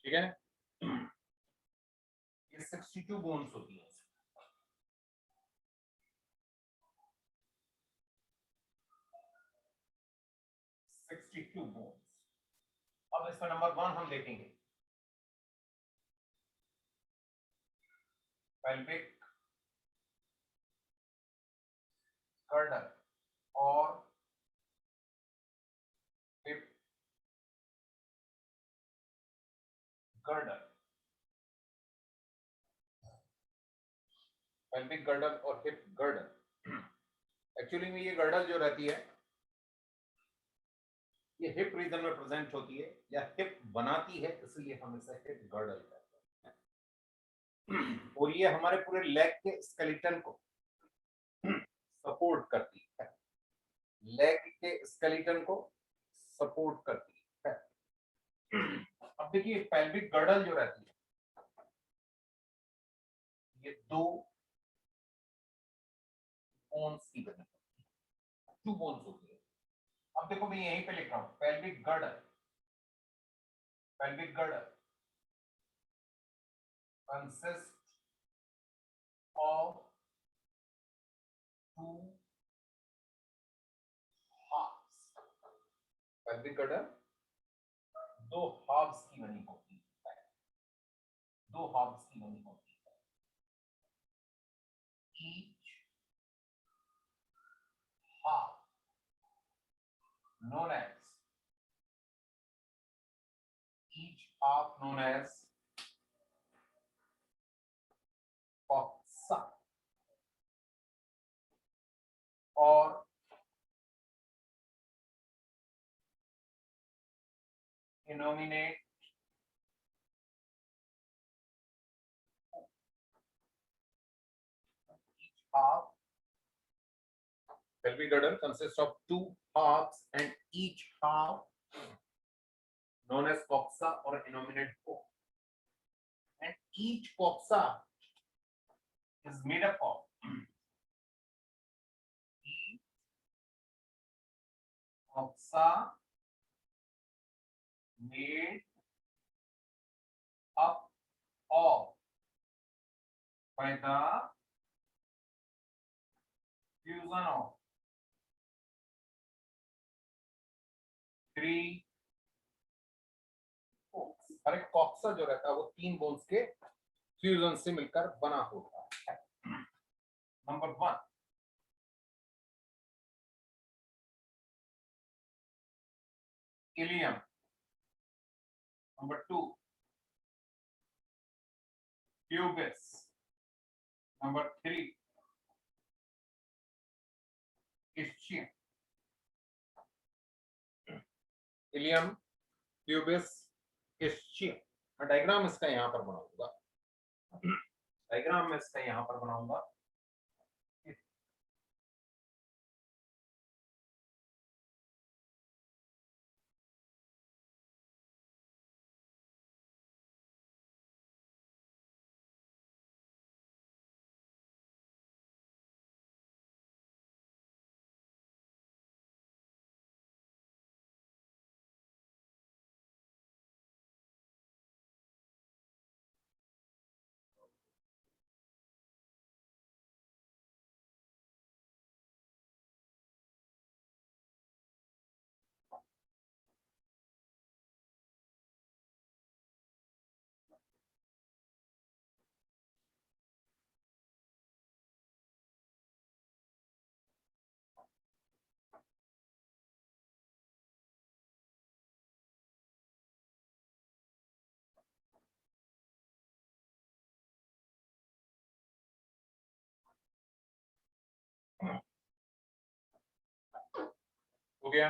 ठीक है, ये 62 बोन्स होती है। 62 बोन्स। अब इसका नंबर 1 हम देखेंगे, pelvic girdle और hip girdle। pelvic girdle और hip girdle, एक्चुअली में ये girdle जो रहती है ये हिप रीजन में प्रेजेंट होती है या हिप बनाती है, इसलिए हम इसे हिप girdle कहते हैं। और ये हमारे पूरे लेग के स्केलेटन को सपोर्ट करती है, लेग के स्केलेटन को सपोर्ट करती है। अब देखिए पेल्विक गर्डल जो रहती है ये 2 बोन्स की बनी, 2 बोन्स होती है। अब देखो मैं यहीं पे लिख रहा हूं pelvic girdle, pelvic girdle consists of 2 halves। pelvic girdle 2 halves की बनी होती है, 2 halves की बनी होती है। each half known as coxa और denominate each half। pelvic girdle consists of 2 halves and each half known as coxa or denominate co, and each coxa is made up of each coxa made up of by the fusion of 3 bones। हर एक coxa जो रहता है वो 3 bones के fusion से मिलकर बना होता है। Number 1 ilium, number 2 pubis, number 3 ischium। Ilium, pubis, ischium। मैं डायग्राम इसका यहां पर बनाऊंगा, डायग्राम में इसका यहां पर बनाऊंगा। हो गया।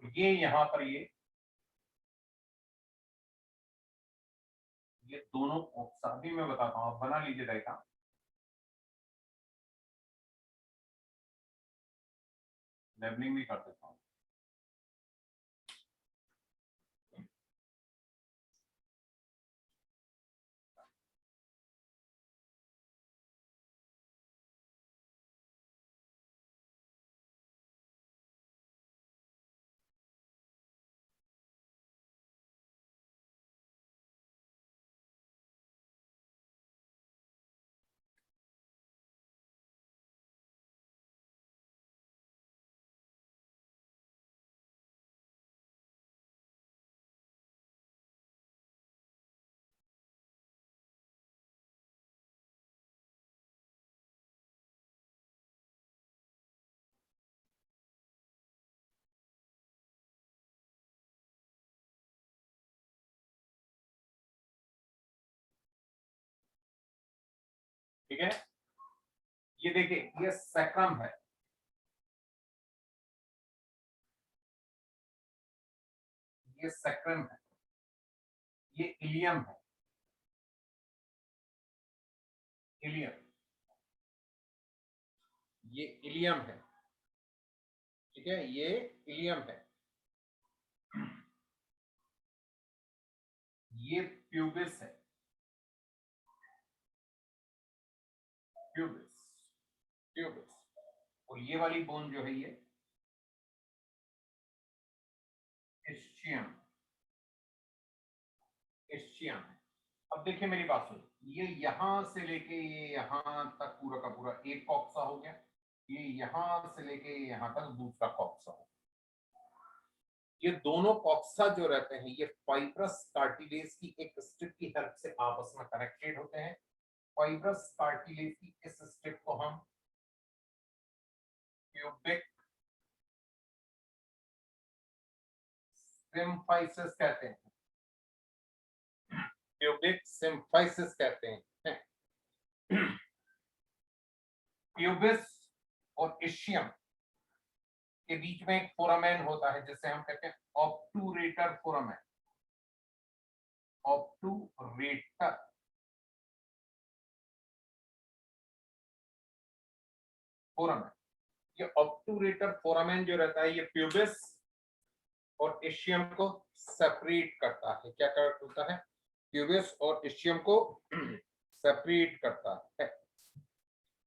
ये यहां पर ये दोनों कोक्सा, अभी मैं बताता हूं, आप बना लीजिए डायग्राम। लेबलिंग भी कर देता हूं। ठीक है, ये देखिए, ये सैक्रम है, ये सैक्रम है, ये इलियम है, इलियम, ये इलियम है। ठीक है, ये इलियम है, ये प्यूबिस है, प्यूबिस, प्यूबिस। और ये वाली बोन जो है ये इस्चियम, इस्चियम है। अब देखिए मेरी बात सुनो, ये यहां से लेके ये यहां तक पूरा का पूरा एक कॉक्सा हो गया, ये यहां से लेके यहां तक दूसरा कॉक्सा हो। ये दोनों कॉक्सा जो रहते हैं ये फाइब्रस कार्टिलेज की एक स्ट्रिप की हेल्प से आपस में कनेक्टेड होते हैं। फाइब्रस कार्टिलेज की इस स्ट्रिप को हम प्यूबिक सिम्फाइसिस कहते हैं, प्यूबिक सिम्फाइसिस कहते हैं। प्यूबिस और इशियम के बीच में एक फोरामेन होता है जिसे हम कहते हैं ऑब्टूरेटर फोरामेन, ऑब्टूरेटर फोरामेन। ये ऑब्टूरेटर फोरामेन जो रहता है ये प्यूबिस और इशियम को सेपरेट करता है। क्या करता है? प्यूबिस और इशियम को सेपरेट करता है,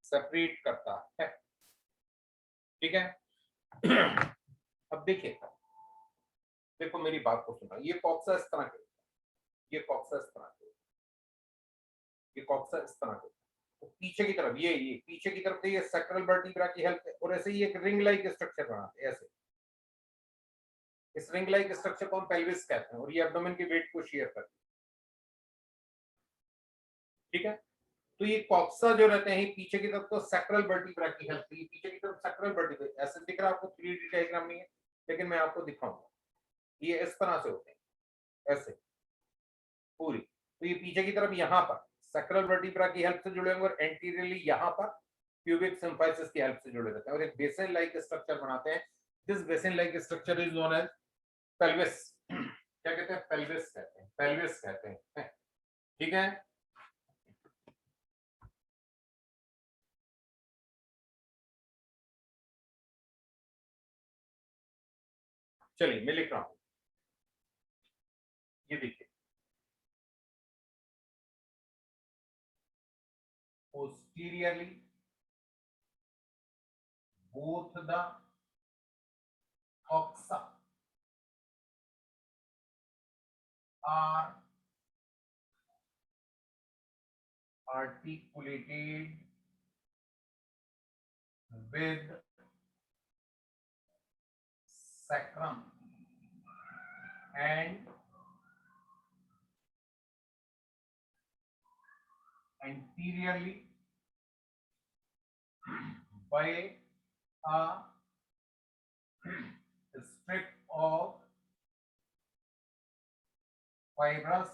सेपरेट करता है। ठीक है। अब देखिए, देखो मेरी बात को सुना, ये कॉक्सा इस तरह के, ये कॉक्सा इस तरह के, ये कॉक्सा इस तरह के, तो पीछे की तरफ ये पीछे की तरफ ये सैक्रल वर्टिब्रा की हेल्प है, और ऐसे ही एक रिंग लाइक स्ट्रक्चर बनाते हैं ऐसे। इस रिंग लाइक स्ट्रक्चर को हम पेल्विस कहते हैं, और ये एब्डोमेन के वेट को शेयर करते हैं। ठीक है, तो ये कॉक्सा जो रहते हैं पीछे की तरफ तो सैक्रल वर्टिब्रा की हेल्प से, पीछे की तरफ सैक्रल वर्टिब्रा ऐसे दिख रहा है आपको, 3D डायग्राम नहीं है लेकिन मैं आपको दिखाऊंगा। ये इस तरह से होते हैं ऐसे पूरी, तो ये पीछे की तरफ यहाँ पर सैक्रल वर्टिब्रा की हेल्प से जुड़े होंगे, और एंटीरियरली यहाँ पर प्यूबिक सिम्फाइसिस की हेल्प से जुड़े रहते हैं और एक बेसिन लाइक स्ट्रक्चर बनाते हैं। This basin like structure is known as pelvis. क्या कहते हैं? पेल्विस कहते हैं, पेल्विस कहते हैं। ठीक है, चलिए मैं लिख रहा हूं, ये देखिए, posteriorly both the coxa are articulated with sacrum and anteriorly by a strip of fibrous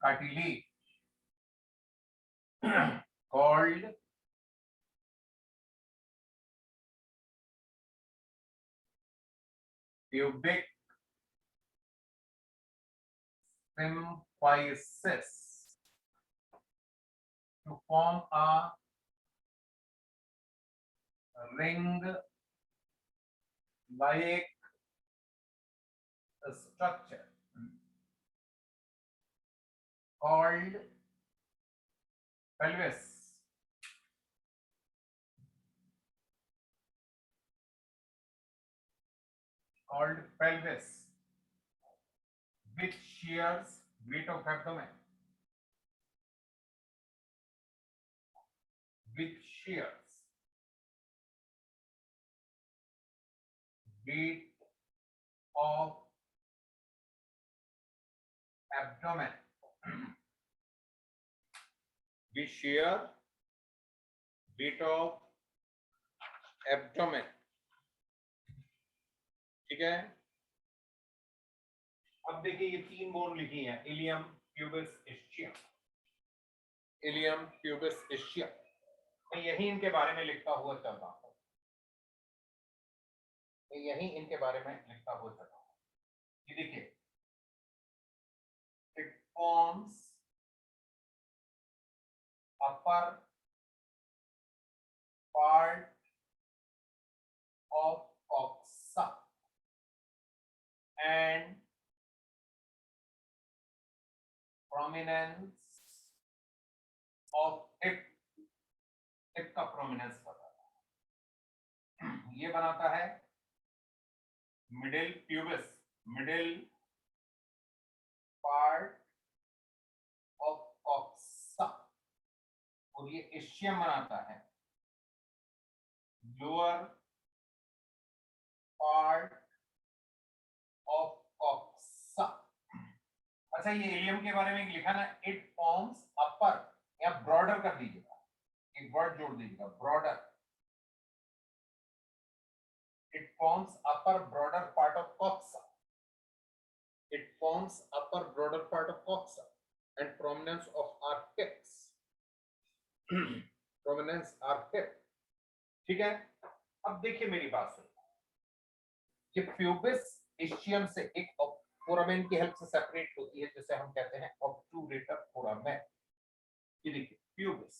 cartilage called pubic symphysis to form a ring like structure called pelvis. Called pelvis, which shears weight of abdomen, which shears weight of abdomen, which shear weight of abdomen. ठीक है, अब देखिए ये तीन bone लिखी हैं, ilium, pubis, ischium. Ilium, pubis, ischium, मैं यही इनके बारे में लिखता हुआ चल रहा हूं, मैं यही इनके बारे में लिखता हुआ चल रहा हूं। ये देखिए, it forms upper part of coxa and prominence of hip, hip का prominence बताता है, ये बनाता है middle pubis, middle part of coxa, और ये ischium बनाता है lower part of coxa। अच्छा, ये इलियम के बारे में लिखा ना, इट फॉर्म्स अपर, या ब्रॉडर कर दीजिएगा, एक वर्ड जोड़ दीजिएगा, broader. It forms upper broader part of coxa, it forms upper broader part of coxa and prominence of our hips, prominence our hip. ठीक है, अब देखिए मेरी बात सुनिए, कि प्यूबिस इस्चियम से एक फोरामेन की हेल्प से सेपरेट होती है, जिसे हम कहते हैं ऑब्टूरेटर फोरामेन। ये देखिए, pubis,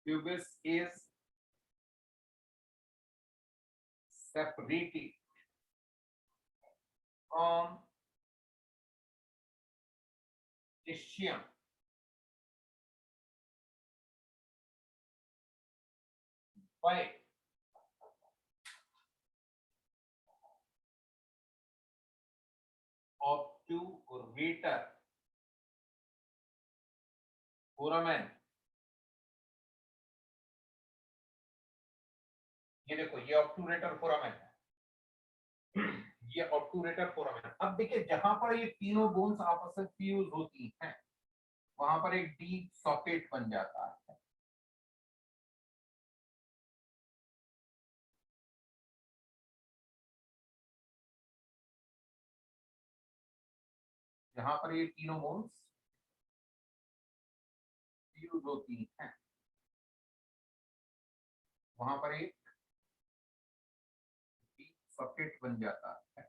pubis is separated from ischium by obturator foramen। ये देखो, ये ऑब्टूरेटर फोरामेन है, ये ऑब्टूरेटर फोरामेन। अब देखिए, जहां पर ये तीनों बोन्स आपस में फ्यूज होती हैं, वहां पर एक डीप सॉकेट बन जाता है, जहां पर ये तीनों बोन्स फ्यूज होती हैं, वहां पर एक डीप सॉकेट बन जाता है।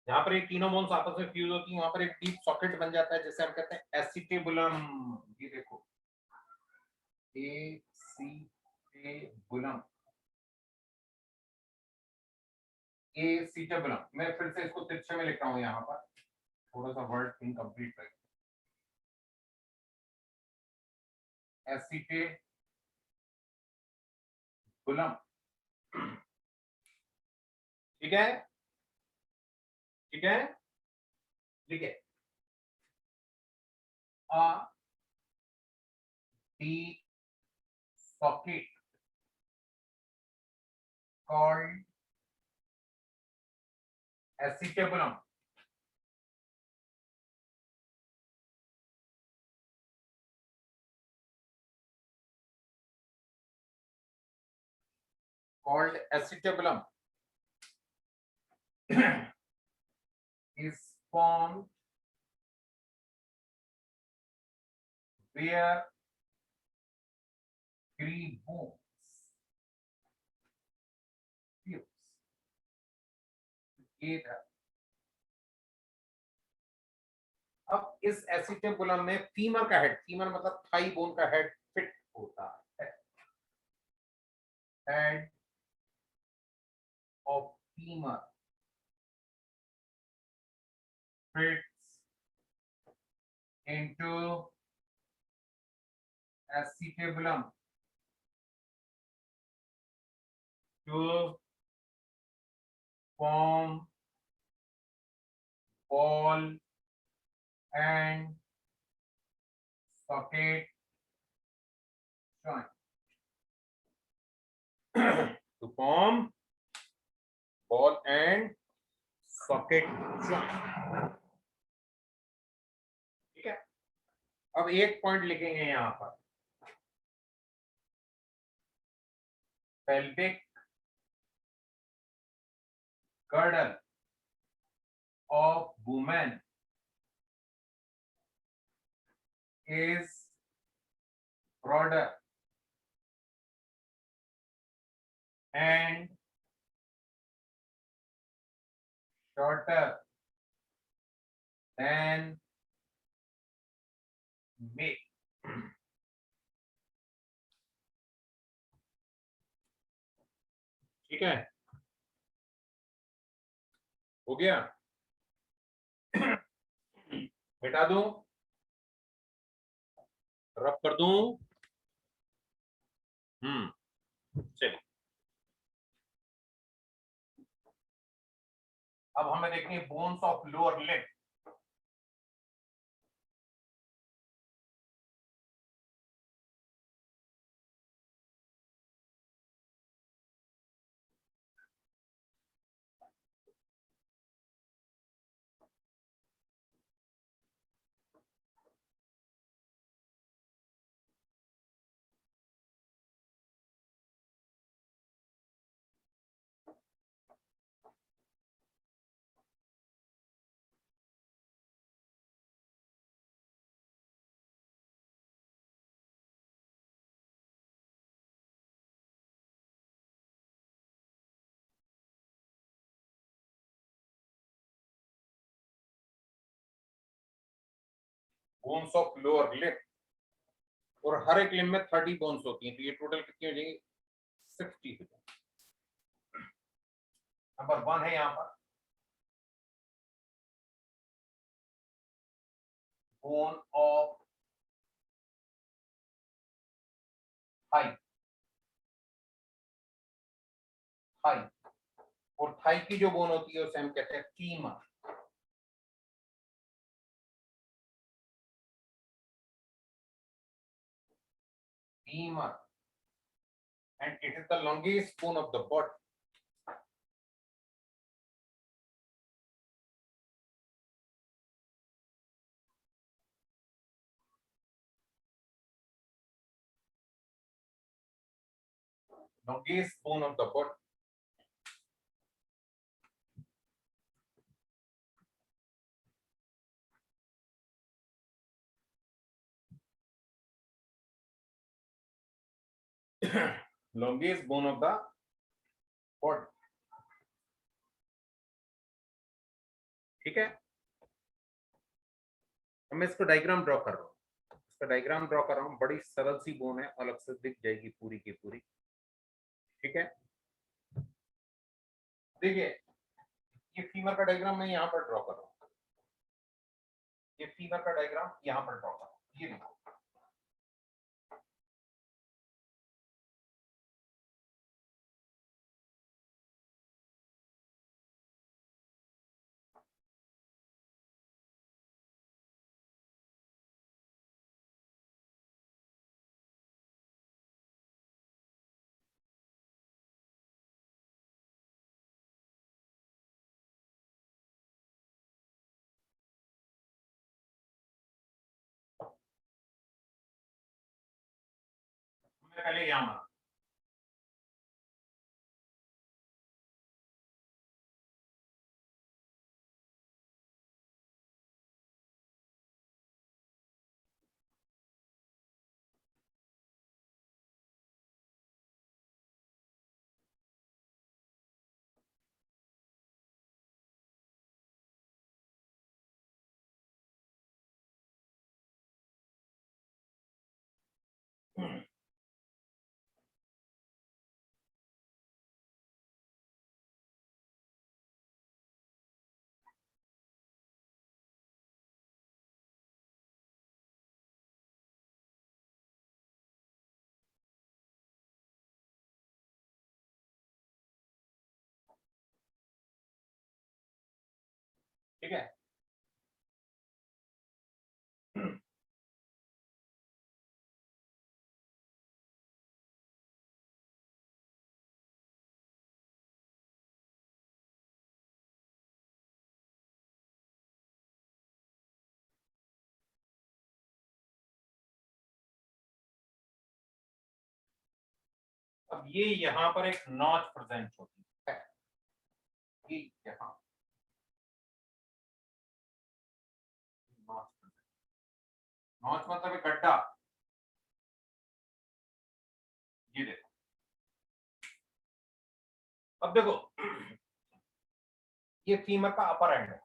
जहां पर ये तीनों बोन्स आपस में फ्यूज होती हैं, वहां पर एक डीप सॉकेट बन जाता है, जिसे हम कहते हैं एसिटेबुलम। ये देखो, एसिटेबुलम, एसिटेबुलम। मैं फिर से इसको तिरछे में लिख रहा हूं, यहाँ पर थोड़ा सा वर्ड इनकम्प्लीट है, एसिटेबुलम। ठीक है, ठीक है, ठीक है। Deep socket called acetabulum called acetabulum is formed where three bones fuse together. अब इस एसिटेबुलम में फीमर का हेड, फीमर मतलब थाई बोन का हेड फिट होता है, head of femur fits into acetabulum to form ball and socket joint. To form ball and socket joint. ठीक है, अब एक पॉइंट लिखेंगे यहां पर, pelvic girdle of woman is broader and shorter than male. ठीक है, हो गया, मिटा दूं, रब कर दूं, चलिए अब हमें देखनी है bones of lower limb. Bones of lower limb, और हर एक लिम्ब में 30 बोन्स होती हैं, तो ये टोटल कितनी हो जाएंगी, 60 हो जाएंगी। नंबर 1 है यहां पर बोन ऑफ थाई, थाई, और थाई की जो बोन होती है उसे हम कहते हैं femur. Femur, and it is the longest bone of the body. Longest bone of the body. Longest bone of the body. ठीक है, मैं इसको डायग्राम ड्रॉ कर रहा हूँ, इसका डायग्राम ड्रॉ कर रहा हूँ, बड़ी सरल सी बोन है, अलग से दिख जाएगी पूरी की पूरी। ठीक है, देखिए ये फीमर का डायग्राम मैं यहाँ पर ड्रॉ कर रहा हूँ, ये फीमर का डायग्राम यहाँ पर ड्रॉ कर रहा हूँ, ये देखो मैं पहले यहाँ माना, ठीक है। अब ये यहां पर एक नॉच प्रेजेंट होती है, ये यहां नॉच प्रेजेंट, नॉच मतलब एक गड्ढा। ये देखो, अब देखो ये फीमर का अपर एंड है।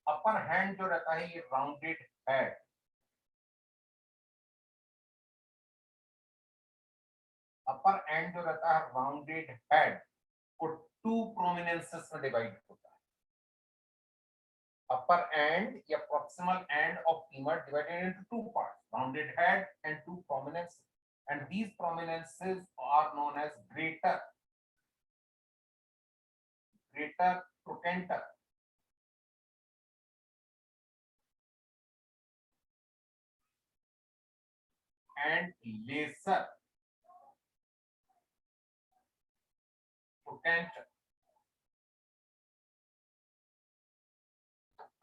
अपर हैंड जो रहता है ये राउंडेड है, अपर एंड जो रहता है राउंडेड हेड को टू प्रोमिनेंसेस में डिवाइड होता है। upper end या proximal end of femur divided into two parts, rounded head and two prominences, and these prominences are known as greater trochanter and lesser trochanter।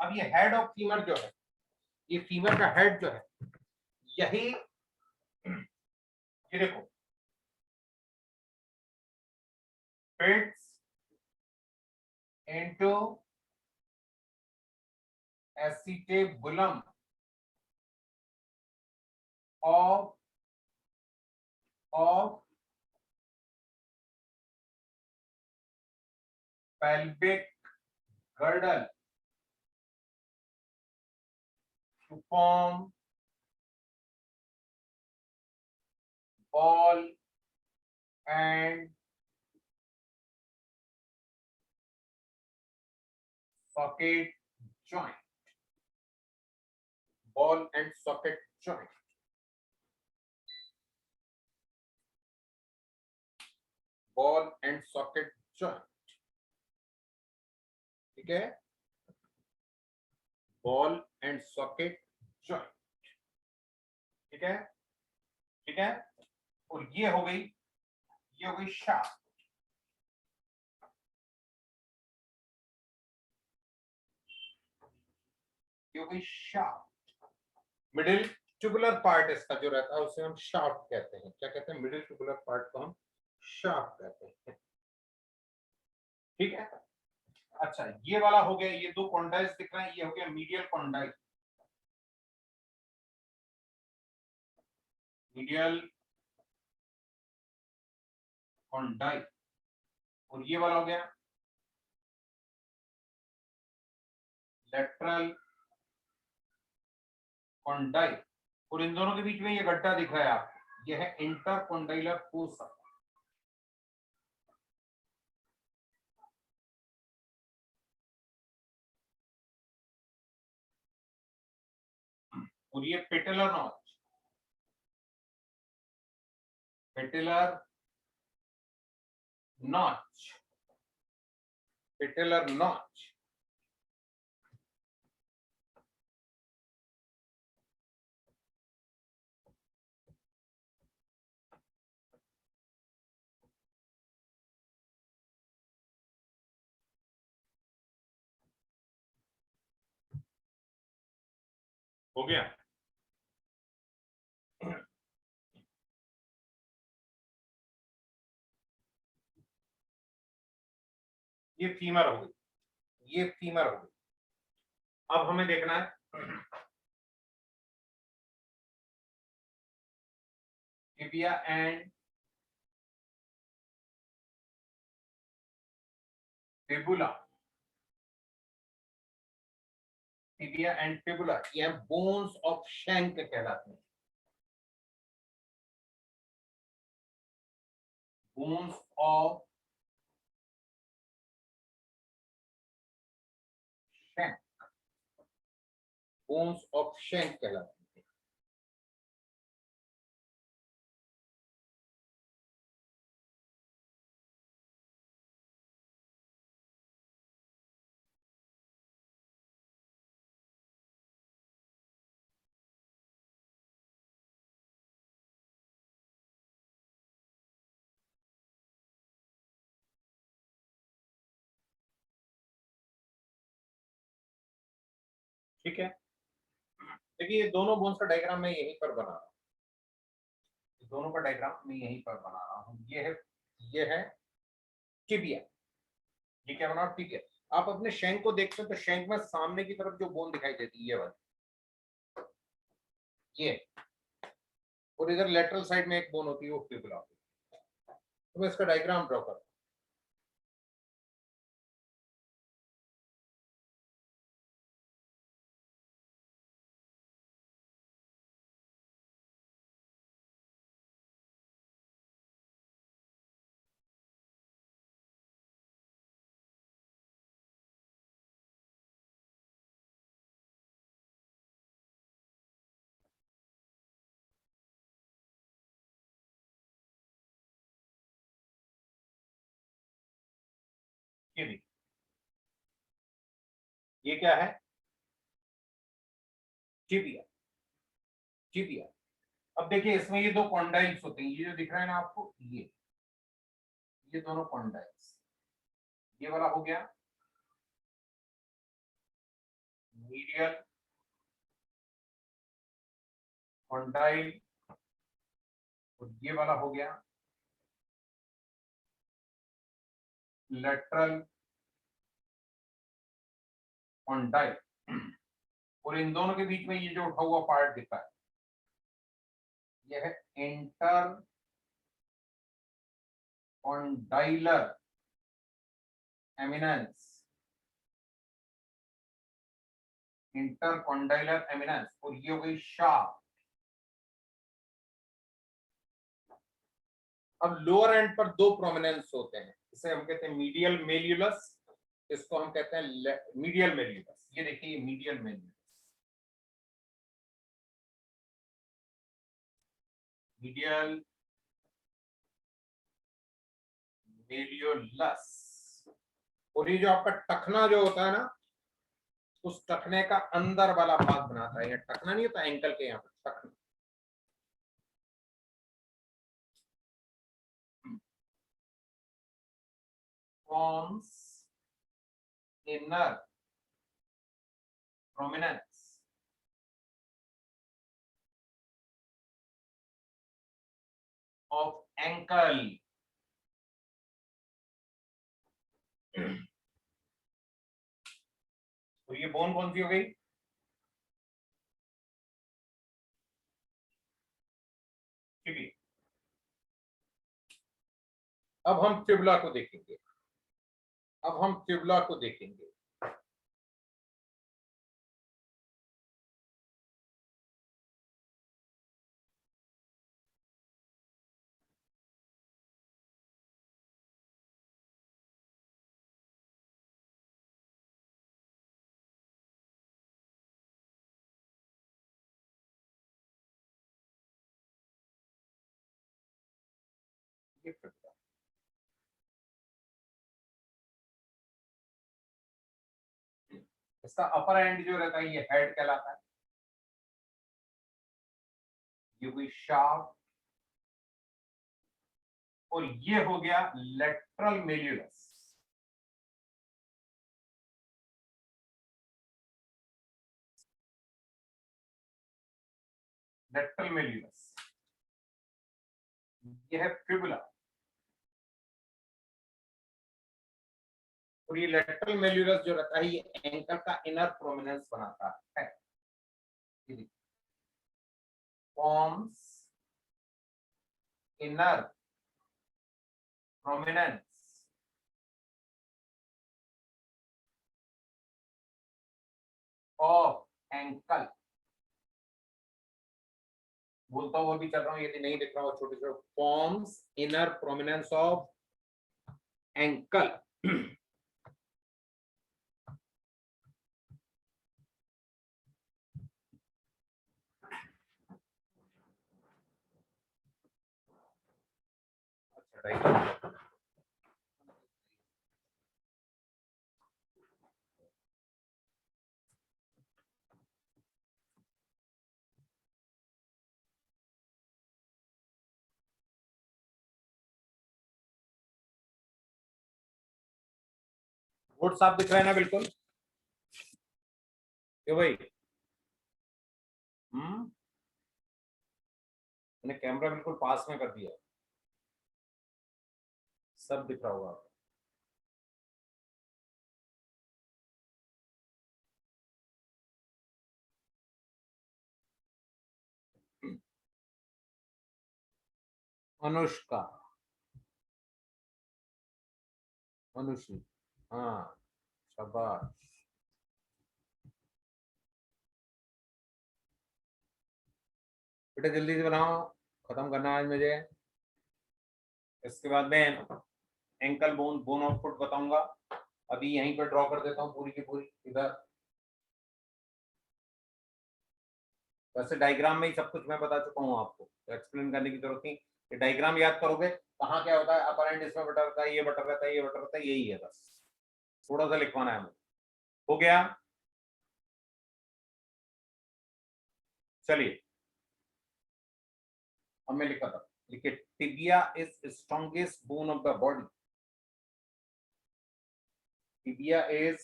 अब ये हेड ऑफ फीमर जो है, ये femur का head जो है, यही ये देखो fits into acetabulum of pelvic girdle to form ball and socket joint, ball and socket joint, ball and socket joint, ठीक है, ball and socket joint, ठीक है, ठीक है। और ये हो गई शाफ्ट, ये हो गई शाफ्ट। मिडिल ट्यूबुलर पार्ट इसका जो रहता है उसे हम शाफ्ट कहते हैं। क्या कहते हैं? मिडिल ट्यूबुलर पार्ट को हम शाफ्ट कहते हैं, ठीक है। अच्छा, ये वाला हो गया, ये दो कॉन्डाइल्स दिख रहे हैं, ये हो गया मीडियल कॉन्डाइल, मीडियल कॉन्डाइल, और ये वाला हो गया लेटरल कॉन्डाइल, और इन दोनों के बीच में ये गड्ढा दिख रहा है आपको, ये है इंटरकॉन्डाइलर फोसा। और ये patellar notch, patellar notch, patellar notch, हो गया। ये फीमर हो गई, ये फीमर हो गई। अब हमें देखना है tibia and fibula, tibia and fibula ये बोन्स ऑफ शैंक कहलाते हैं, bones of shank, bones of shank कहलाते हैं। ठीक है, देखिए ये दोनों बोन्स का डायग्राम मैं यहीं पर बना रहा हूँ, दोनों का डायग्राम मैं यहीं पर बना रहा हूँ। ये है टिबिया, ये क्या बना ठीक है। आप अपने शैंक को देखते हैं तो शैंक में सामने की तरफ जो बोन दिखाई देती है ये वाली, ये, और इधर लेटरल साइड में एक बोन होती है वो फिबुला होती है। तो मैं इसका डायग्राम ड्रॉ करता हूं। ये देखिए, ये क्या है, टिबिया, टिबिया। अब देखिए इसमें ये दो कॉन्डाइल्स होते हैं, ये जो दिख रहा है ना आपको, ये दोनों कॉन्डाइल्स, ये वाला हो गया मीडियल कॉन्डाइल, और ये वाला हो गया लेटरल कॉन्डाइल। और इन दोनों के बीच में ये जो उठा हुआ पार्ट दिखा है, यह है inter condylar eminence, inter condylar eminence, और ये हो गई शाफ्ट। अब लोअर एंड पर दो प्रोमिनेंस होते हैं, इसे हम कहते हैं मीडियल मेल्यूलस, इसको हम कहते हैं मीडियल मेल्यूलस। ये देखिए मीडियल मेल्यूलस, मीडियल मेल्यूलस। और ये जो आपका टखना जो होता है ना, उस टखने का अंदर वाला भाग बनाता है, ये टखना नहीं होता एंकल के यहाँ पर टखना, forms inner prominence of ankle। तो ये बोन कौन सी हो गई, ठीक है। अब हम फिबुला को देखेंगे, अब हम फिबुला को देखेंगे। ये फिबुला, इसका अपर एंड जो रहता है ये हेड कहलाता है, ये कोई शाफ्ट, और ये हो गया लेटरल मेल्यूलस। लेटरल मेल्यूलस, ये है फिबुला, और ये लेटरल मेल्यूलस जो रहता है ये एंकल का इनर प्रोमिनेंस बनाता है। Forms inner prominence of ankle. बोलता हुआ भी चल रहा हूँ, यदि नहीं दिख रहा हो छोटे छोटे, forms inner prominence of ankle. अच्छा राइट, बोर्ड साफ दिख रहा है ना बिल्कुल, क्यों भाई? मैंने कैमरा बिल्कुल पास में कर दिया, सब दिख रहा होगा। अनुष्का, अनुश्री, हाँ शाबाश। बेटा जल्दी से बनाओ, खत्म करना है आज मुझे। इसके बाद में ankle bone, bone of foot बताऊंगा। अभी यहीं पर ड्रॉ कर देता हूँ पूरी की पूरी इधर। वैसे डायग्राम में ही सब कुछ मैं बता चुका हूँ आपको, तो एक्सप्लेन करने की जरूरत नहीं। ये डायग्राम याद करोगे, कहाँ क्या होता है, अपर एंड इसमें बटा रहता है, ये बटा रहता है, ये बटा रहता है, यही है बस, थोड़ा सा लिखवाना है हमें। हो गया, चलिए अब मैं लिखा था, लिखिए tibia is strongest bone of the body. Tibia is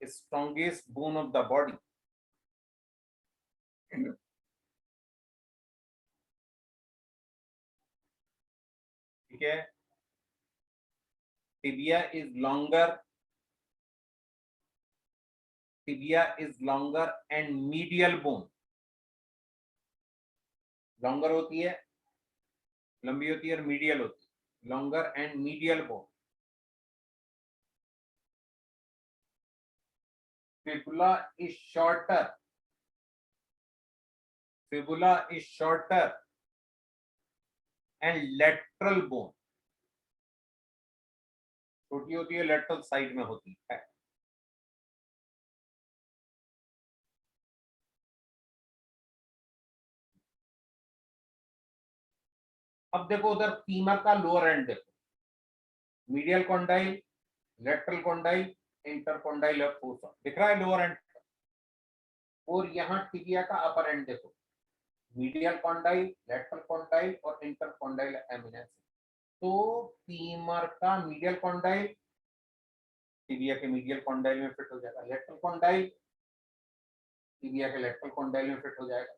strongest bone of the body. ठीक है, tibia is longer, tibia is longer and medial bone. Longer होती है, लंबी होती है, और मीडियल होती है, longer and medial bone. Fibula is shorter, fibula is shorter and lateral bone. छोटी होती है, लेटरल साइड में होती है। अब देखो उधर फीमर का लोअर एंड देखो, मीडियल कॉन्डाइल, लेटरल कॉन्डाइल, इंटरकॉन्डाइल और फोसा दिख रहा है लोअर एंड। और यहाँ टिबिया का अपर एंड देखो, मीडियल कॉन्डाइल, लेटरल कॉन्डाइल और इंटरकॉन्डाइल एमिनेंस। तो फीमर का मीडियल कॉन्डाइल टिबिया के मीडियल कॉन्डाइल में फिट हो जाएगा, लेटरल कॉन्डाइल टिबिया के लेटरल कॉन्डाइल में फिट हो जाएगा।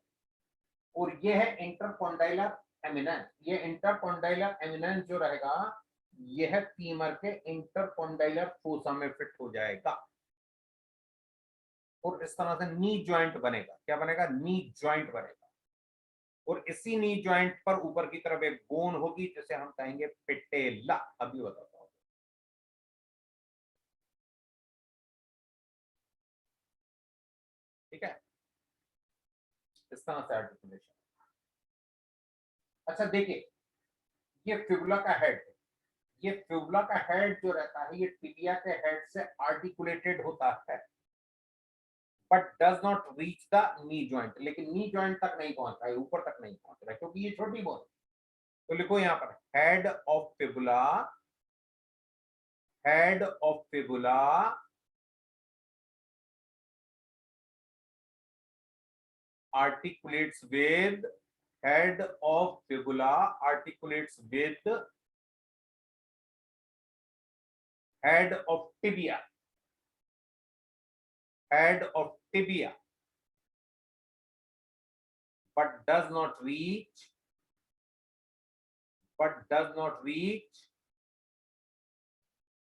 और ये है इंटरकॉन्डाइलर एमिनेंस। ये इंटरकॉन्डाइलर एमिनेंस जो रहेगा, यह फीमर के इंटरकॉन्डाइलर फोसा में फिट हो जाएगा। और इस तरह से नी जॉइंट बनेगा। क्या बनेगा? नी जॉइंट बनेगा। और इसी नी जॉइंट पर ऊपर की तरफ एक बोन होगी जिसे हम कहेंगे पेटेला। अभी बताता हूं। ठीक है, इस तरह से आर्टिकुलेशन। अच्छा देखिए, ये फिबुला का हेड है। ये फिबुला का हेड जो रहता है, ये टिबिया के हेड से आर्टिकुलेटेड होता है, but does not reach the knee joint. लेकिन नी जॉइंट तक नहीं पहुंच रहा है, ऊपर तक नहीं पहुंच रहा है, क्योंकि ये छोटी बोन। तो लिखो यहां पर head of fibula, head of fibula articulates with, head of fibula articulates with head of tibia, head of tibia, but does not reach, but does not reach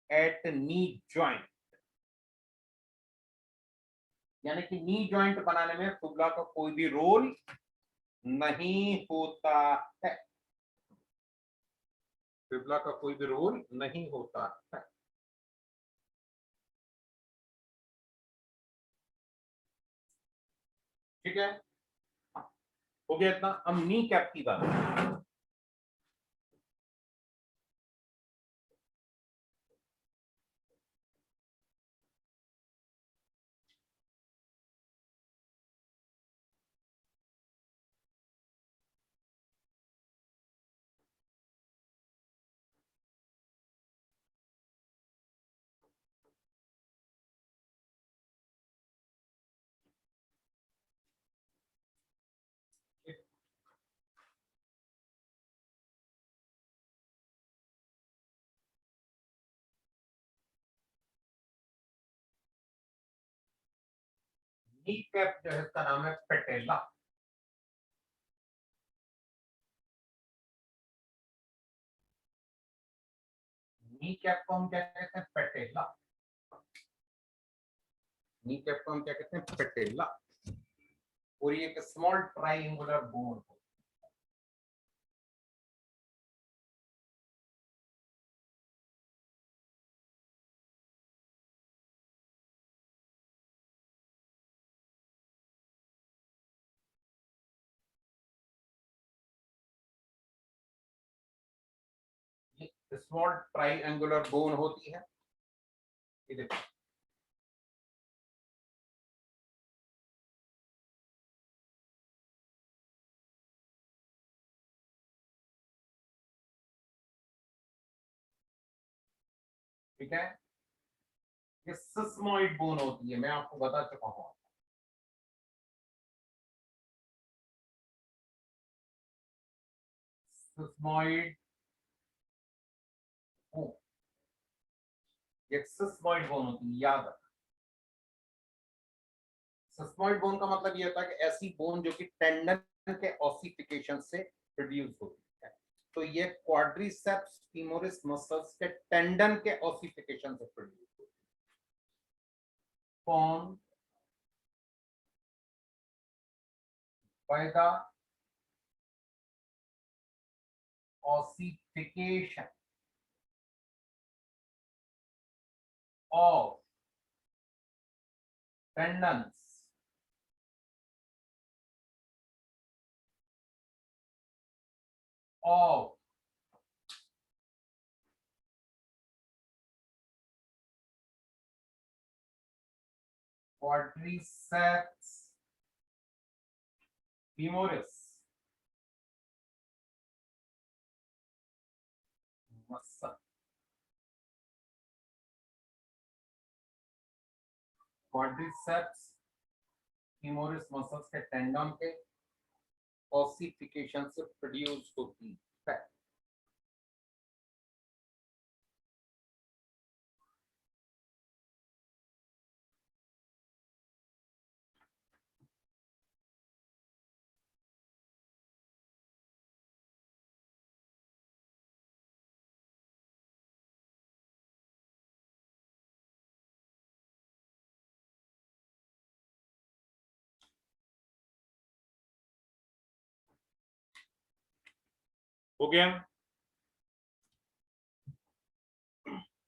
at knee joint। यानी कि knee joint बनाने में fibula का कोई भी role नहीं होता है, फिबुला का कोई भी रोल नहीं होता है। ठीक है, हो गया इतना। अब नी कैप की बात। नी कैप जो है इसका नाम है पेटेला। नी कैप को हम क्या कहते हैं? पेटेला। नी कैप को हम क्या कहते हैं? पेटेला। और ये एक स्मॉल ट्राइंगुलर बोन। ये स्मॉल ट्राइंगुलर बोन होती है। ये देखो, ठीक है। ये सिस्मोइड बोन होती है, मैं आपको बता चुका हूं। सिस्मोइड बोन, ये सिस्मोइड बोन होती है, याद रखना। सिस्मोइड बोन का मतलब ये होता है कि ऐसी बोन जो कि टेंडन के ऑसिफिकेशन से प्रोड्यूस होती है। तो ये क्वाड्रिसेप्स फीमोरिस मसल्स के टेंडन के ऑसिफिकेशन से प्रोड्यूस होती है। formed by the ossification of tendons of quadriceps femoris muscle। quadriceps femoris muscles के टेंडन के ऑसिफिकेशन से प्रोड्यूस होती है। हो गया?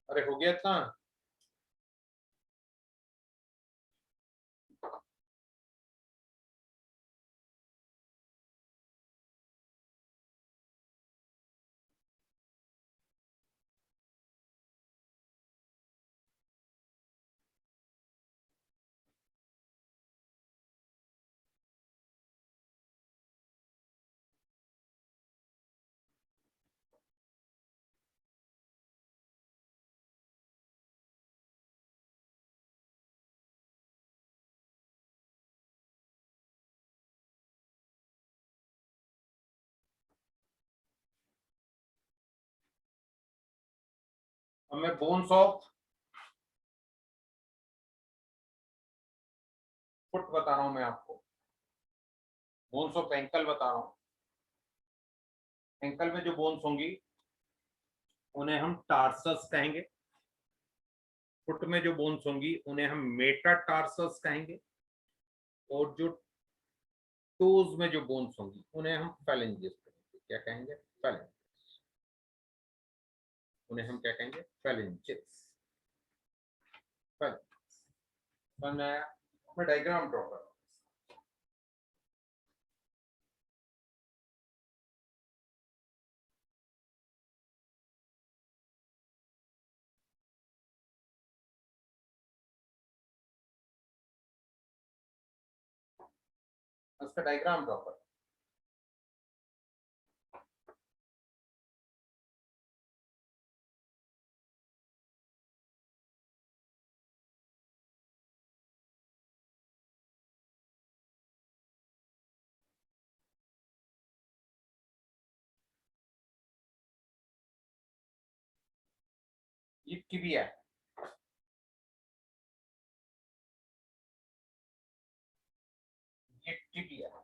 अरे हो गया था। अब मैं बोन्स ऑफ फुट बता रहा हूं मैं आपको। बोन्स ऑफ एंकल बता रहा हूं। एंकल में जो बोन्स होंगी उन्हें हम टार्सस कहेंगे। फुट में जो बोन्स होंगी उन्हें हम मेटाटार्सस कहेंगे। और जो टोज में जो बोन्स होंगी उन्हें हम फेलेंजेस कहेंगे। क्या कहेंगे? फेलेंजेस। उन्हें हम क्या कहेंगे? फेलेंजेस। फेलेंजेस। मैं डायग्राम ड्रॉ कर रहा हूं। उसका डायग्राम ड्रॉ करो। ये टिबिया है, ये टिबिया है।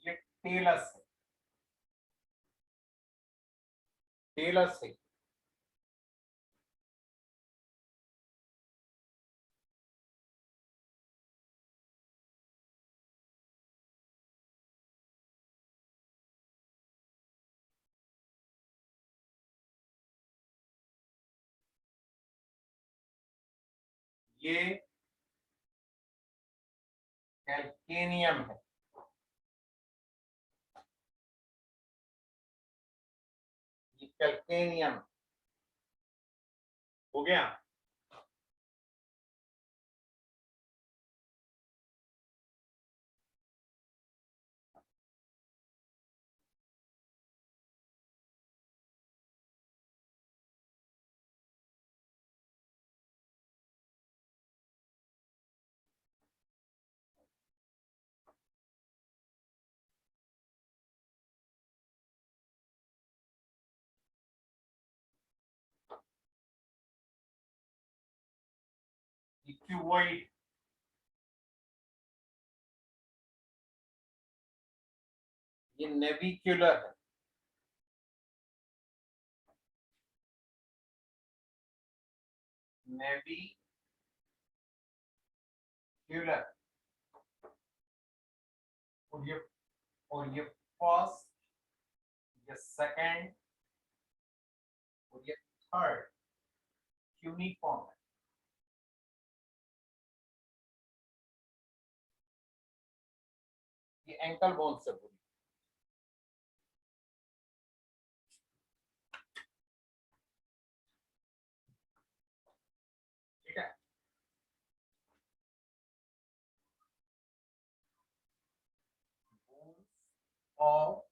ये टेलस है, टेलस है। ये कैल्केनियम है, ये कैल्केनियम हो गया। ये क्यूबॉइड, ये नेविक्युलर है, नेविक्युलर। और ये फर्स्ट, ये सेकंड और ये थर्ड यूनिफॉर्म है। ये एंकल बोन से पूरी, ठीक है। Of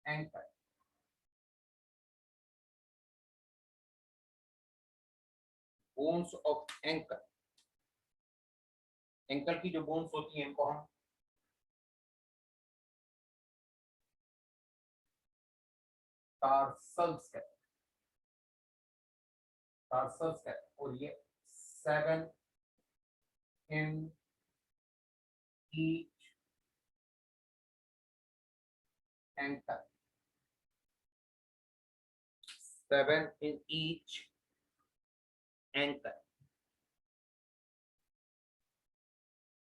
ankle, bones of ankle. Ankle की जो बोन्स होती हैं इनको हम टार्सल्स कहते हैं, टार्सल्स कहते हैं। और ये 7 in each ankle, 7 in each ankle,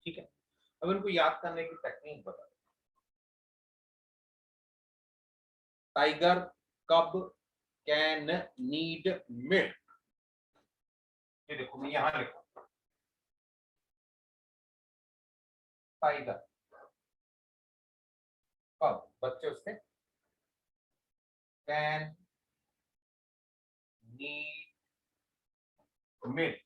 ठीक है। अब इनको याद करने की टेक्निक बता। टाइगर कब कैन नीड मिल्क, ये देखो मैं यहां लिखा, टाइगर कब बच्चे उसके कैन नीड मिल्क।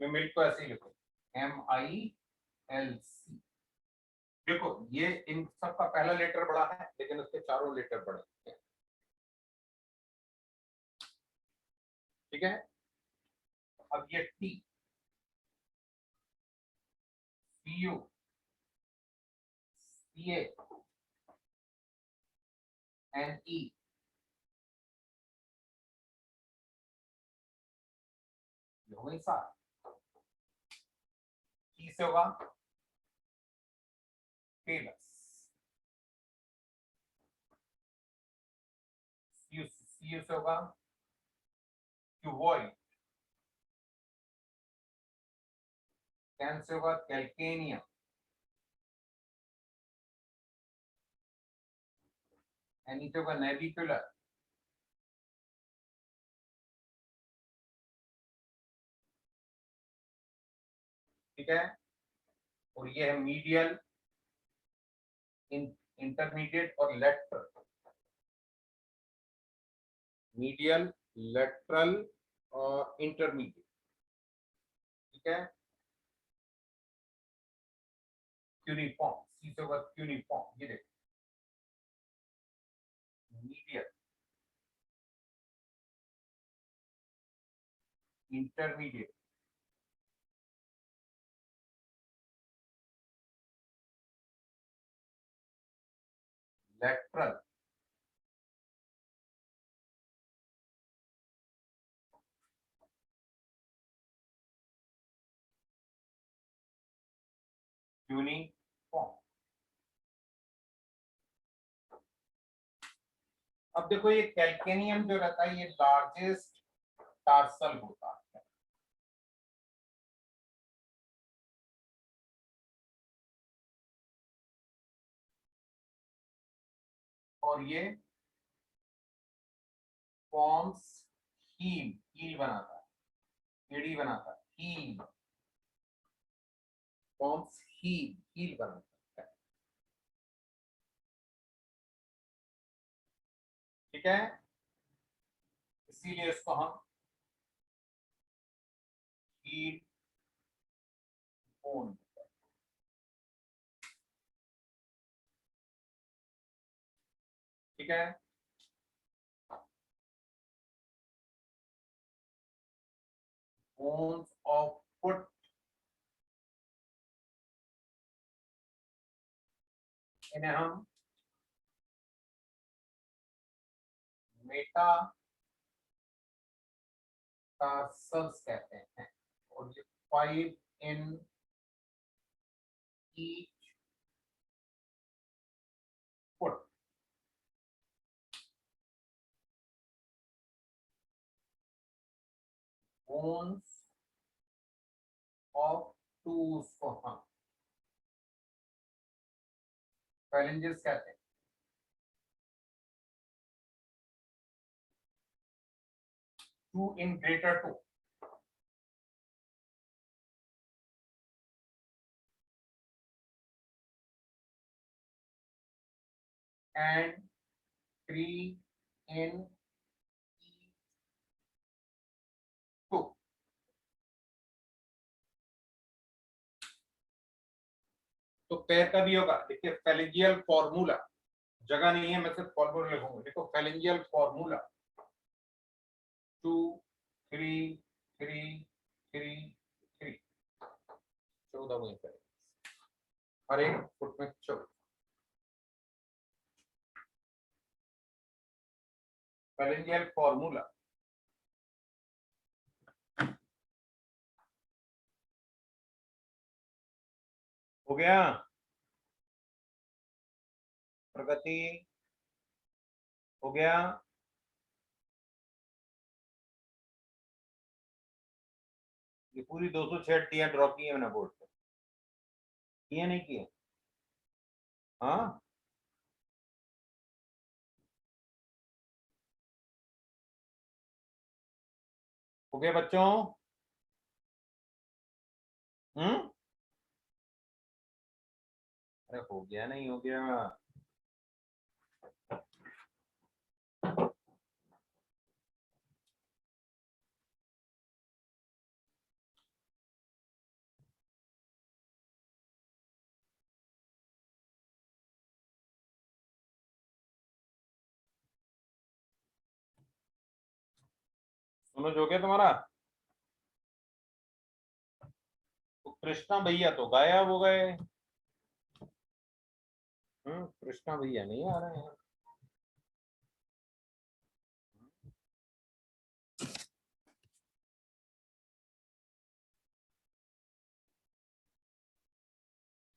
मैं मिल्क को ऐसे ही लिखू, MILC। देखो ये इन सब का पहला लेटर बड़ा है लेकिन उसके चारों लेटर बड़े हैं, ठीक है। अब ये T, PU, CA, NE, हो गई सात। T से होगा टेलस, CU से होगा क्यूबॉइड, कैन से होगा कैल्केनियम, एन से होगा नेविकुलर, ठीक है, और ये है मीडियल, इंटरमीडिएट और लेटरल, मीडियल, लेटरल और इंटरमीडिएट, ठीक है। क्यूनिफॉर्म, सी से होगा क्यूनिफॉर्म, ये देखो मीडियल, इंटरमीडिएट, लेटरल, यूनिफॉर्म। अब देखो ये कैल्केनियम जो रहता है ये लार्जेस्ट टार्सल होता है, और ये फॉर्म्स हील, हील बनाता है, एडी बनाता है, हील, फॉर्म्स हील, हील बनाता है, ठीक है। इसीलिए इसको हम हील बोन, ठीक है। बोन्स ऑफ फुट, इन्हें हम मेटा टार्सल्स कहते हैं, और ये 5 in each foot, bones of toes को हम phalanges कहते हैं, two in greater toe, and 3 in E2। तो पैर का भी होगा, देखिए फेलिंजियल फॉर्मूला, जगह नहीं है मैं सिर्फ फॉर्मूला लिखूंगा, देखो फेलिंजियल फॉर्मूला 2 3 3 3 3, 14 वहीं पर हर एक फुट में 14, फेलिंजियल फॉर्मूला। हो गया प्रगति, हो गया। ये पूरी 206 टियां ड्रॉ की है मैंने बोर्ड पे, किए नहीं किए? हाँ, हो गया बच्चों? हम्म, अरे हो गया नहीं हो गया? सुनो जो गया तुम्हारा, तो कृष्णा भैया तो गायब हो गए। कृष्णा भैया नहीं आ रहे हैं।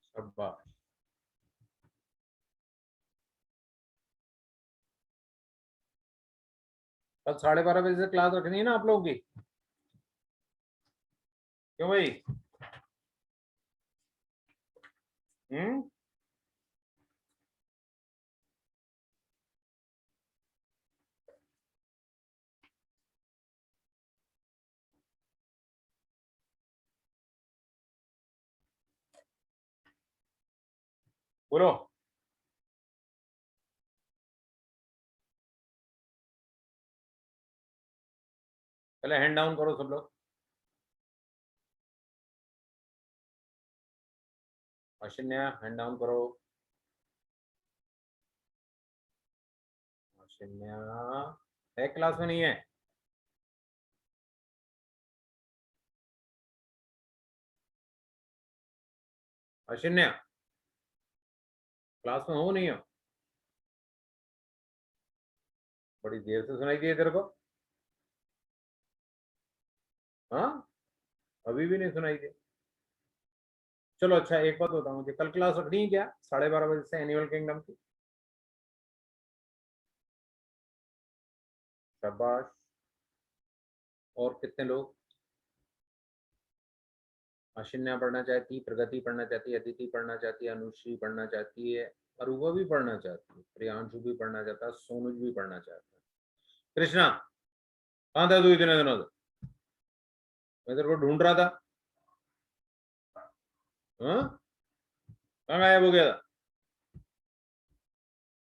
शाबाश। कल 12:30 बजे से क्लास रखनी है ना आप लोगों की, क्यों भाई? हम्म, बोलो। पहले हैंड डाउन करो सब लोग। अशिन्या हैंड डाउन करो। अशिन्या है क्लास में नहीं है? अशिन्या क्लास में हो नहीं हो? बड़ी देर से सुनाई दिए तेरे को। हाँ, अभी भी नहीं सुनाई दी। चलो अच्छा, एक बात बताओ मुझे, कल क्लास रखनी है क्या 12:30 बजे से एनुअल किंगडम की? शाबाश। और कितने लोग? अशिन्या पढ़ना चाहती, प्रगति पढ़ना चाहती है, अदिति पढ़ना चाहती है, अनुश्री पढ़ना चाहती है, अरूबा भी पढ़ना चाहती है, प्रियांशु भी पढ़ना चाहता है, सोनुज भी पढ़ना चाहता है। कृष्णा कहाँ था तू इतने दिनों से? मैं तेरे को ढूंढ रहा था। हाँ, कहाँ गायब हो गया था?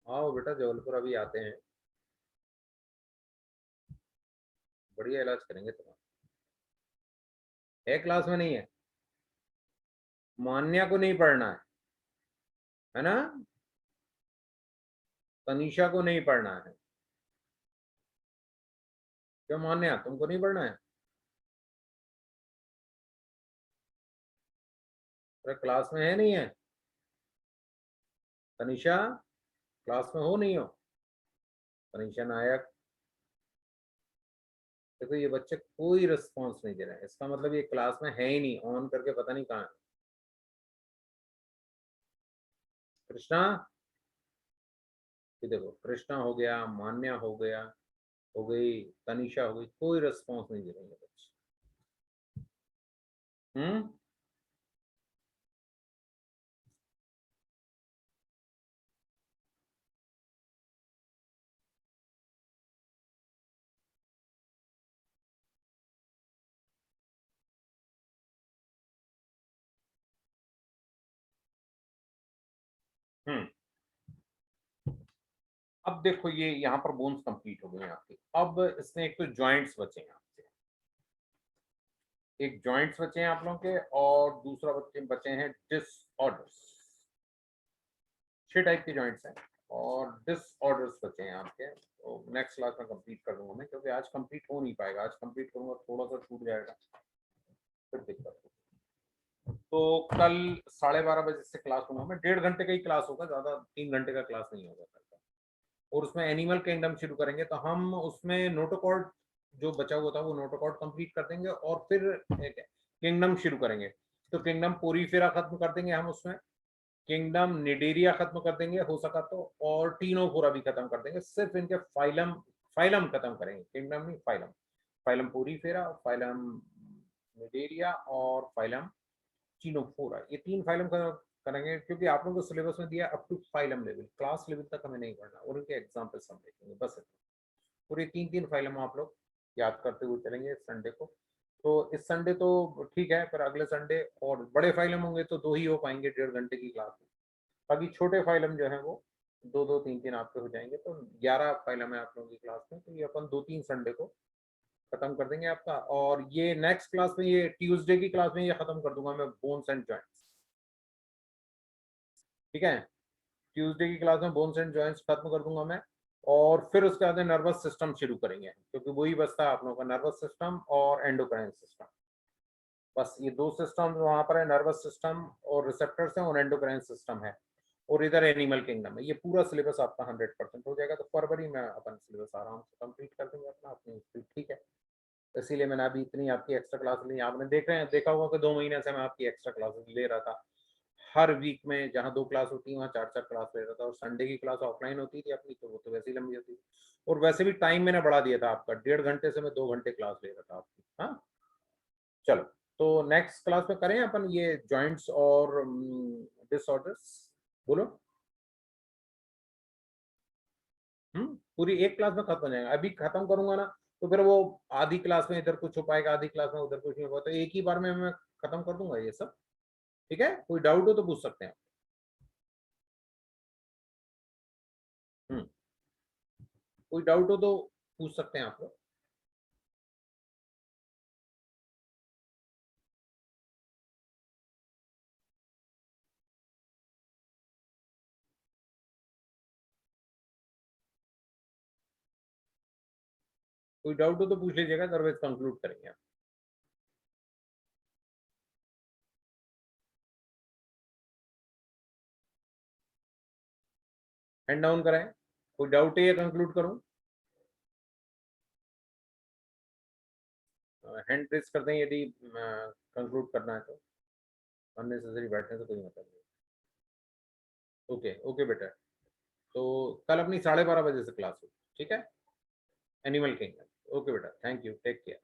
आओ बेटा, जबलपुर अभी आते हैं, बढ़िया इलाज करेंगे तुम्हारा। है क्लास में नहीं है? मान्या को नहीं पढ़ना है ना? तनीषा को नहीं पढ़ना है? क्यों मान्या, तुमको नहीं पढ़ना है? अरे क्लास में है नहीं है? तनीषा क्लास में हो नहीं हो? तनीषा नायक, देखो ये बच्चे कोई रिस्पॉन्स नहीं दे रहे हैं, इसका मतलब ये क्लास में है ही नहीं, ऑन करके पता नहीं कहाँ है। कृष्णा, ये देखो, कृष्णा हो गया, मान्या हो गया, हो गई तनीषा, हो गई, कोई रिस्पॉन्स नहीं दे रहे हैं बच्चे। हम्म। हम्म। अब देखो, ये यहाँ पर बोन्स कंप्लीट हो गए हैं आपके। अब इसमें एक तो जॉइंट्स बचे हैं आपके, एक जॉइंट्स बचे हैं आप लोगों के, और दूसरा बच्चे बचे हैं डिसऑर्डर्स। 6 टाइप के जॉइंट्स हैं और डिसऑर्डर्स बचे हैं आपके। तो नेक्स्ट क्लास में कंप्लीट कर दूंगा मैं, क्योंकि आज कंप्लीट हो नहीं पाएगा। आज कंप्लीट करूंगा थोड़ा सा छूट जाएगा, फिर दिक्कत होगी। तो कल 12:30 बजे से क्लास होगा, मैं 1.5 घंटे का ही क्लास होगा, ज्यादा 3 घंटे का क्लास नहीं होगा कल का। और उसमें एनिमल किंगडम शुरू करेंगे, तो हम उसमें नोटोकॉर्ड जो बचा हुआ था वो नोटोकॉर्ड कंप्लीट कर देंगे, और फिर किंगडम शुरू करेंगे। तो किंगडम पोरीफेरा खत्म कर देंगे हम उसमें, किंगडम निडेरिया खत्म कर देंगे हो सका तो, और टीनोफोरा भी खत्म कर देंगे। सिर्फ इनके फाइलम, फाइलम खत्म करेंगे, किंगडम नहीं, phylum. Phylum Porifera, phylum Cnidaria और फाइलम टीनोफोरा, ये 3 फाइलम करेंगे, क्योंकि आप लोगों को सिलेबस में दिया up to phylum level, class level तक हमें नहीं पढ़ना, और उनके एग्जाम्पल्स हम देखेंगे, बस इतना। पूरे 3 फाइलम आप लोग याद करते हुए चलेंगे संडे को। तो इस संडे तो ठीक है, पर अगले संडे और बड़े फाइलम होंगे तो 2 ही हो पाएंगे 1.5 घंटे की क्लास में। बाकी छोटे फाइलम जो है वो 2-2, 3-3 आपके हो जाएंगे, तो 11 फाइलम है आप लोगों की क्लास में। तो ये अपन 2-3 संडे को खत्म कर देंगे आपका, और ये नेक्स्ट क्लास में, ये ट्यूसडे की क्लास में ये खत्म कर दूंगा मैं, बोन्स एंड जॉइंट्स। ठीक है, ट्यूसडे की क्लास में बोन्स एंड जॉइंट्स खत्म कर दूंगा मैं, और फिर उसके बाद नर्वस सिस्टम शुरू करेंगे, क्योंकि वही बचता है आप लोगों का, नर्वस सिस्टम और एंडोक्राइन सिस्टम। बस ये 2 सिस्टम वहां पर है, नर्वस सिस्टम और रिसेप्टर्स है, और एंडोक्राइन सिस्टम है, और इधर एनिमल किंगडम है। ये पूरा सिलेबस आपका 100% हो जाएगा, तो फरवरी में अपन सिलेबस आराम से कंप्लीट कर देंगे अपना अपनी स्पीड। ठीक है, इसीलिए मैंने अभी इतनी आपकी एक्स्ट्रा क्लास ली। आपने देख रहे हैं, देखा होगा कि 2 महीने से मैं आपकी एक्स्ट्रा क्लासेस ले रहा था। हर वीक में जहाँ 2 क्लास होती है वहाँ 4-4 क्लास ले रहा था, और संडे की क्लास ऑफलाइन होती थी अपनी, तो वो तो वैसे ही लंबी होती थी। और वैसे भी टाइम मैंने बढ़ा दिया था आपका, 1.5 घंटे से मैं 2 घंटे क्लास ले रहा था आपकी। हाँ, चलो, तो नेक्स्ट क्लास में करें अपन ये जॉइंट्स और डिसऑर्डर्स। बोलो। पूरी एक क्लास में खत्म हो जाएगा, अभी खत्म करूंगा ना, तो फिर वो आधी क्लास में इधर कुछ हो पाएगा, आधी क्लास में उधर कुछ नहीं होगा, तो एक ही बार में मैं खत्म कर दूंगा ये सब। ठीक है, कोई डाउट हो तो पूछ सकते हैं। कोई डाउट हो तो पूछ सकते हैं आप लोग। कोई डाउट हो तो पूछ लीजिएगा, अदरवाइज कंक्लूड करेंगे आप। हैंड डाउन कराएं, कोई डाउट है या कंक्लूड करूं? हैंड प्रेस कर दें यदि कंक्लूड करना है तो, अननेसेसरी बैठने से कोई मतलब नहीं। ओके ओके बेटा, तो कल अपनी 12:30 बजे से क्लास हो, ठीक है? Animal kingdom. ओके बेटा, थैंक यू, टेक केयर।